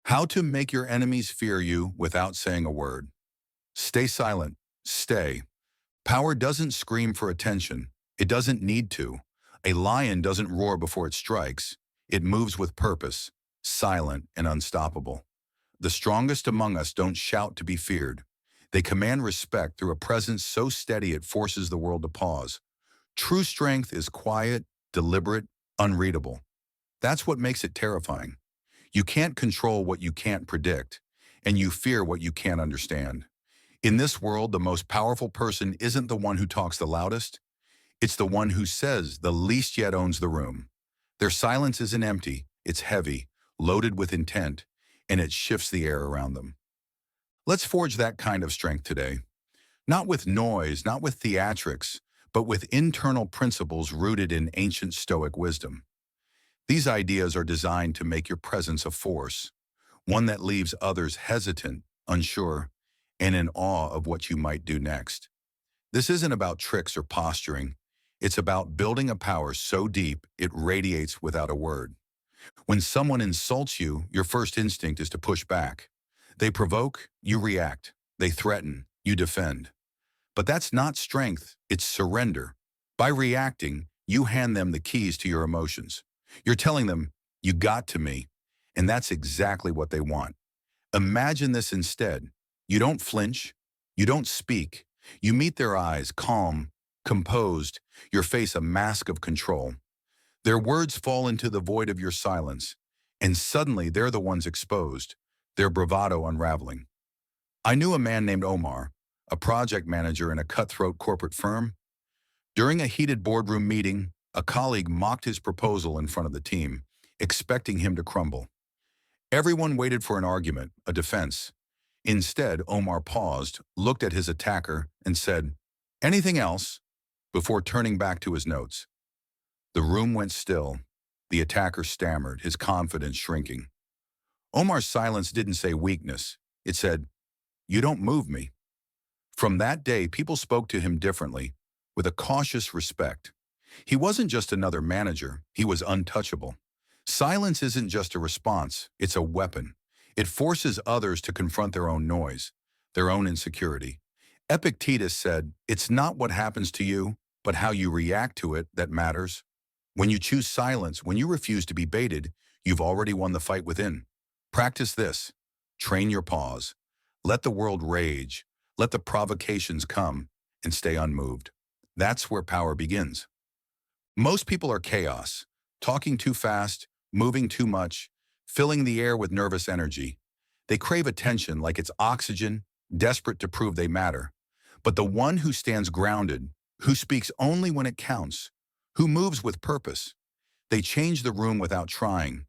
How to make your enemies fear you without saying a word. Stay silent. Stay. Power doesn't scream for attention. It doesn't need to. A lion doesn't roar before it strikes. It moves with purpose, silent and unstoppable. The strongest among us don't shout to be feared. They command respect through a presence so steady it forces the world to pause. True strength is quiet, deliberate, unreadable. That's what makes it terrifying. You can't control what you can't predict, and you fear what you can't understand. In this world, the most powerful person isn't the one who talks the loudest. It's the one who says the least yet owns the room. Their silence isn't empty, it's heavy, loaded with intent, and it shifts the air around them. Let's forge that kind of strength today. Not with noise, not with theatrics, but with internal principles rooted in ancient Stoic wisdom. These ideas are designed to make your presence a force, one that leaves others hesitant, unsure, and in awe of what you might do next. This isn't about tricks or posturing. It's about building a power so deep it radiates without a word. When someone insults you, your first instinct is to push back. They provoke, you react. They threaten, you defend. But that's not strength, it's surrender. By reacting, you hand them the keys to your emotions. You're telling them, you got to me, and that's exactly what they want. Imagine this instead. You don't flinch, you don't speak. You meet their eyes, calm, composed, your face a mask of control. Their words fall into the void of your silence, and suddenly they're the ones exposed, their bravado unraveling. I knew a man named Omar, a project manager in a cutthroat corporate firm. During a heated boardroom meeting, a colleague mocked his proposal in front of the team, expecting him to crumble. Everyone waited for an argument, a defense. Instead, Omar paused, looked at his attacker, and said, "Anything else?" before turning back to his notes. The room went still. The attacker stammered, his confidence shrinking. Omar's silence didn't say weakness. It said, "You don't move me." From that day, people spoke to him differently, with a cautious respect. He wasn't just another manager, he was untouchable. Silence isn't just a response, it's a weapon. It forces others to confront their own noise, their own insecurity. Epictetus said, "It's not what happens to you, but how you react to it that matters." When you choose silence, when you refuse to be baited, you've already won the fight within. Practice this. Train your pause. Let the world rage. Let the provocations come, and stay unmoved. That's where power begins. Most people are chaos, talking too fast, moving too much, filling the air with nervous energy. They crave attention like it's oxygen, desperate to prove they matter. But the one who stands grounded, who speaks only when it counts, who moves with purpose, they change the room without trying.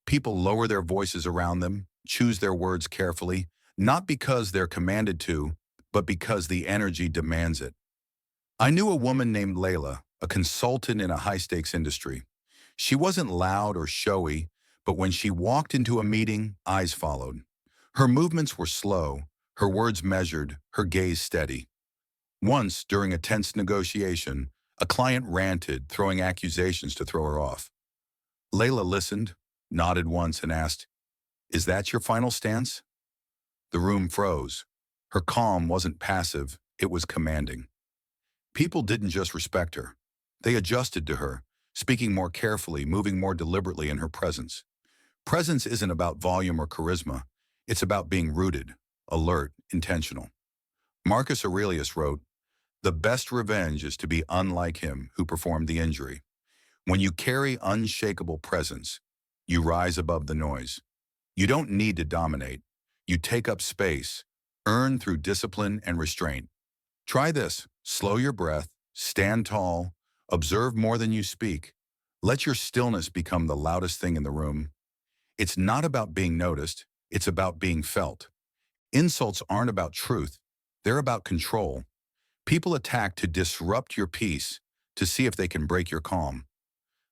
People lower their voices around them, choose their words carefully, not because they're commanded to, but because the energy demands it. I knew a woman named Layla, a consultant in a high-stakes industry. She wasn't loud or showy, but when she walked into a meeting, eyes followed. Her movements were slow, her words measured, her gaze steady. Once, during a tense negotiation, a client ranted, throwing accusations to throw her off. Layla listened, nodded once, and asked, "Is that your final stance?" The room froze. Her calm wasn't passive, it was commanding. People didn't just respect her. They adjusted to her, speaking more carefully, moving more deliberately in her presence. Presence isn't about volume or charisma. It's about being rooted, alert, intentional. Marcus Aurelius wrote, "The best revenge is to be unlike him who performed the injury." When you carry unshakable presence, you rise above the noise. You don't need to dominate. You take up space, earn through discipline and restraint. Try this. Slow your breath, stand tall, observe more than you speak. Let your stillness become the loudest thing in the room. It's not about being noticed, it's about being felt. Insults aren't about truth, they're about control. People attack to disrupt your peace, to see if they can break your calm.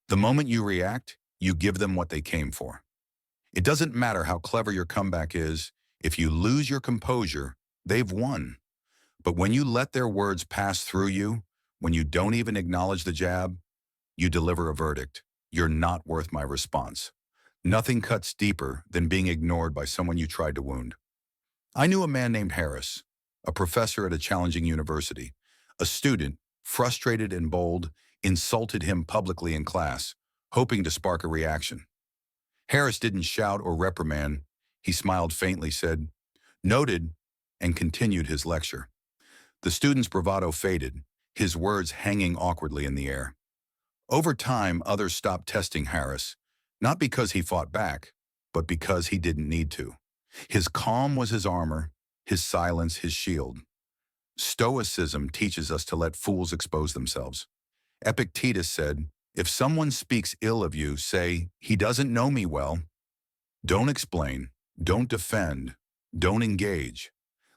The moment you react, you give them what they came for. It doesn't matter how clever your comeback is, if you lose your composure, they've won. But when you let their words pass through you, when you don't even acknowledge the jab, you deliver a verdict. You're not worth my response. Nothing cuts deeper than being ignored by someone you tried to wound. I knew a man named Harris, a professor at a challenging university. A student, frustrated and bold, insulted him publicly in class, hoping to spark a reaction. Harris didn't shout or reprimand. He smiled faintly, said, "Noted," and continued his lecture. The student's bravado faded, his words hanging awkwardly in the air. Over time, others stopped testing Harris, not because he fought back, but because he didn't need to. His calm was his armor, his silence his shield. Stoicism teaches us to let fools expose themselves. Epictetus said, "If someone speaks ill of you, say, 'He doesn't know me well.' Don't explain, don't defend, don't engage.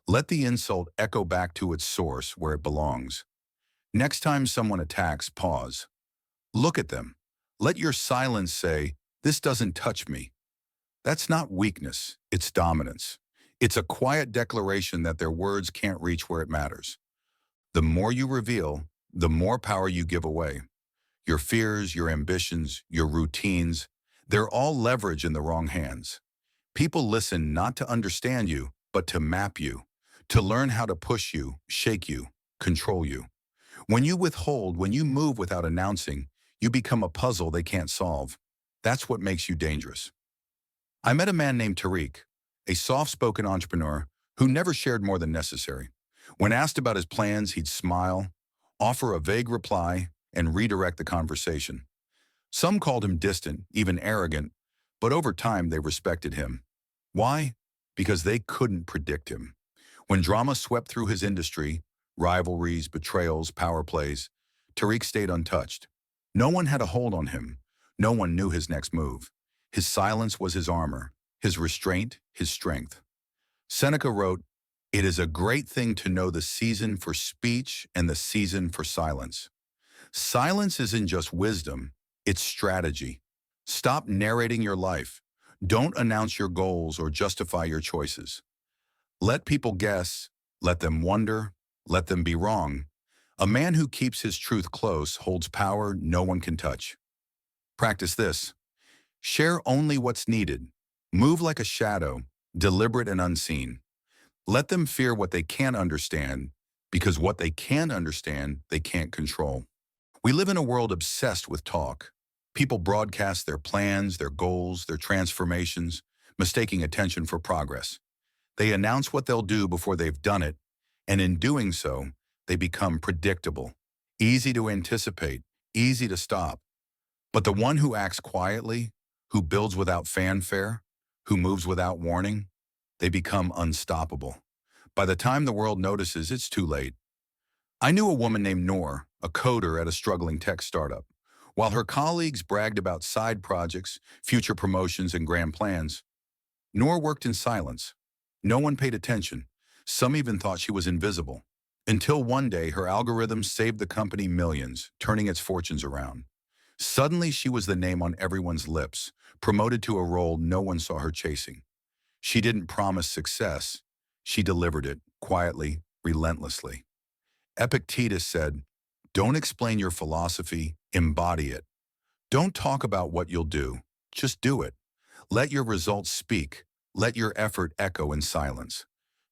Let the insult echo back to its source where it belongs. Next time someone attacks, pause. Look at them. Let your silence say, 'This doesn't touch me.' That's not weakness, it's dominance. It's a quiet declaration that their words can't reach where it matters. The more you reveal, the more power you give away. Your fears, your ambitions, your routines, they're all leverage in the wrong hands. People listen not to understand you, but to map you, to learn how to push you, shake you, control you. When you withhold, when you move without announcing, you become a puzzle they can't solve. That's what makes you dangerous. I met a man named Tariq, a soft-spoken entrepreneur who never shared more than necessary. When asked about his plans, he'd smile, offer a vague reply, and redirect the conversation. Some called him distant, even arrogant, but over time they respected him. Why? Because they couldn't predict him. When drama swept through his industry, rivalries, betrayals, power plays, Tariq stayed untouched. No one had a hold on him. No one knew his next move. His silence was his armor, his restraint, his strength. Seneca wrote, "It is a great thing to know the season for speech and the season for silence." Silence isn't just wisdom, it's strategy. Stop narrating your life. Don't announce your goals or justify your choices. Let people guess, let them wonder, let them be wrong. A man who keeps his truth close holds power no one can touch. Practice this. Share only what's needed. Move like a shadow, deliberate and unseen. Let them fear what they can't understand, because what they can understand, they can't control. We live in a world obsessed with talk. People broadcast their plans, their goals, their transformations, mistaking attention for progress. They announce what they'll do before they've done it, and in doing so, they become predictable, easy to anticipate, easy to stop. But the one who acts quietly, who builds without fanfare, who moves without warning, they become unstoppable. By the time the world notices, it's too late. I knew a woman named Noor, a coder at a struggling tech startup. While her colleagues bragged about side projects, future promotions, and grand plans, Noor worked in silence. No one paid attention. Some even thought she was invisible. Until one day, her algorithm saved the company millions, turning its fortunes around. Suddenly, she was the name on everyone's lips, promoted to a role no one saw her chasing. She didn't promise success. She delivered it, quietly, relentlessly. Epictetus said, "Don't explain your philosophy, embody it. Don't talk about what you'll do, just do it. Let your results speak. Let your effort echo in silence.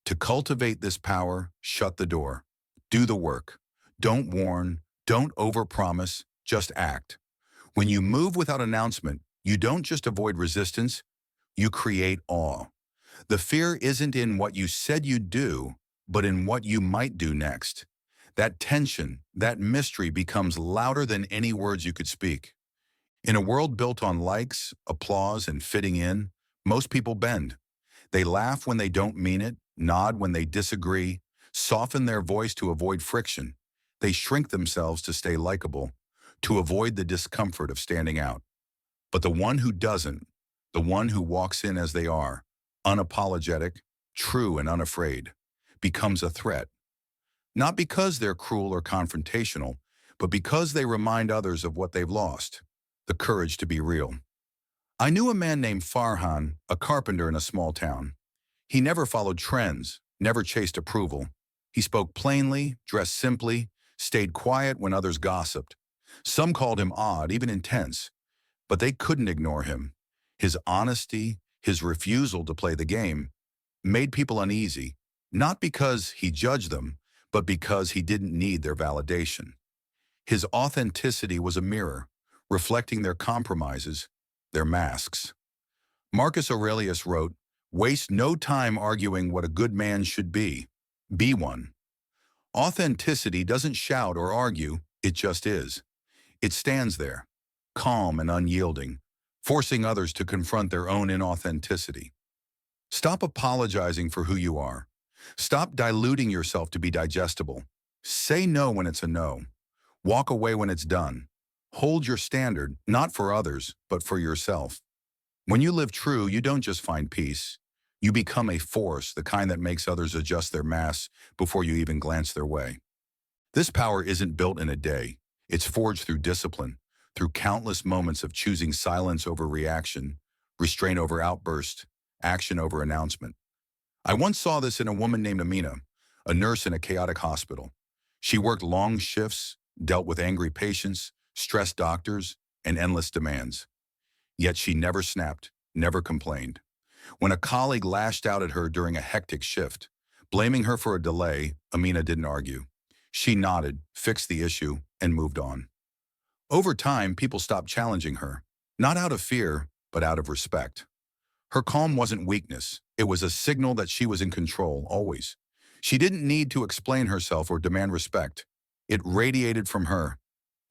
To cultivate this power, shut the door. Do the work. Don't warn, don't overpromise, just act. When you move without announcement, you don't just avoid resistance, you create awe. The fear isn't in what you said you'd do, but in what you might do next. That tension, that mystery becomes louder than any words you could speak. In a world built on likes, applause, and fitting in, most people bend. They laugh when they don't mean it, nod when they disagree, soften their voice to avoid friction. They shrink themselves to stay likable, to avoid the discomfort of standing out. But the one who doesn't, the one who walks in as they are, unapologetic, true and unafraid, becomes a threat. Not because they're cruel or confrontational, but because they remind others of what they've lost, the courage to be real. I knew a man named Farhan, a carpenter in a small town. He never followed trends, never chased approval. He spoke plainly, dressed simply, stayed quiet when others gossiped. Some called him odd, even intense, but they couldn't ignore him. His honesty, his refusal to play the game, made people uneasy, not because he judged them, but because he didn't need their validation. His authenticity was a mirror, reflecting their compromises, their masks. Marcus Aurelius wrote, "Waste no time arguing what a good man should be. Be one." Authenticity doesn't shout or argue, it just is. It stands there, calm and unyielding, forcing others to confront their own inauthenticity. Stop apologizing for who you are. Stop diluting yourself to be digestible. Say no when it's a no. Walk away when it's done. Hold your standard, not for others, but for yourself. When you live true, you don't just find peace. You become a force, the kind that makes others adjust their mass before you even glance their way. This power isn't built in a day. It's forged through discipline, through countless moments of choosing silence over reaction, restraint over outburst, action over announcement. I once saw this in a woman named Amina, a nurse in a chaotic hospital. She worked long shifts, dealt with angry patients, stressed doctors, and endless demands. Yet she never snapped, never complained. When a colleague lashed out at her during a hectic shift, blaming her for a delay, Amina didn't argue. She nodded, fixed the issue, and moved on. Over time, people stopped challenging her, not out of fear, but out of respect. Her calm wasn't weakness. It was a signal that she was in control, always. She didn't need to explain herself or demand respect. It radiated from her.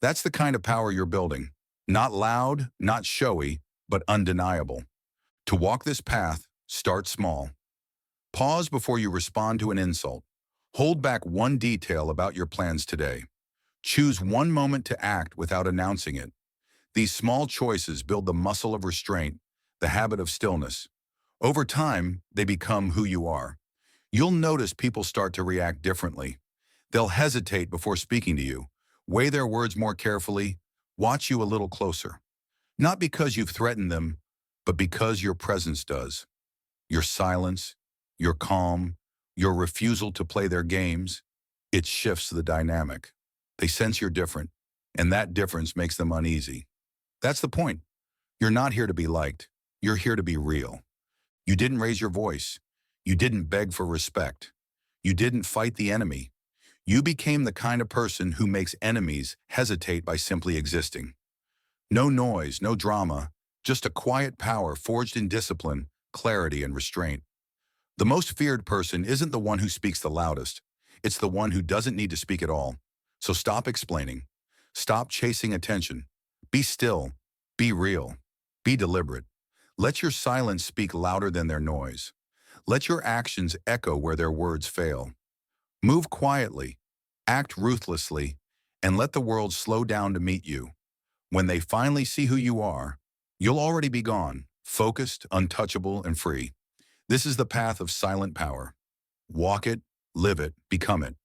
That's the kind of power you're building. Not loud, not showy, but undeniable. To walk this path, start small. Pause before you respond to an insult. Hold back one detail about your plans today. Choose one moment to act without announcing it. These small choices build the muscle of restraint, the habit of stillness. Over time, they become who you are. You'll notice people start to react differently. They'll hesitate before speaking to you, weigh their words more carefully, watch you a little closer. Not because you've threatened them, but because your presence does. Your silence, your calm, your refusal to play their games, it shifts the dynamic. They sense you're different, and that difference makes them uneasy. That's the point. You're not here to be liked. You're here to be real. You didn't raise your voice. You didn't beg for respect. You didn't fight the enemy. You became the kind of person who makes enemies hesitate by simply existing. No noise, no drama, just a quiet power forged in discipline, clarity, and restraint. The most feared person isn't the one who speaks the loudest. It's the one who doesn't need to speak at all. So stop explaining. Stop chasing attention. Be still. Be real. Be deliberate. Let your silence speak louder than their noise. Let your actions echo where their words fail. Move quietly. Act ruthlessly. And let the world slow down to meet you. When they finally see who you are, you'll already be gone, focused, untouchable, and free. This is the path of silent power. Walk it, live it, become it.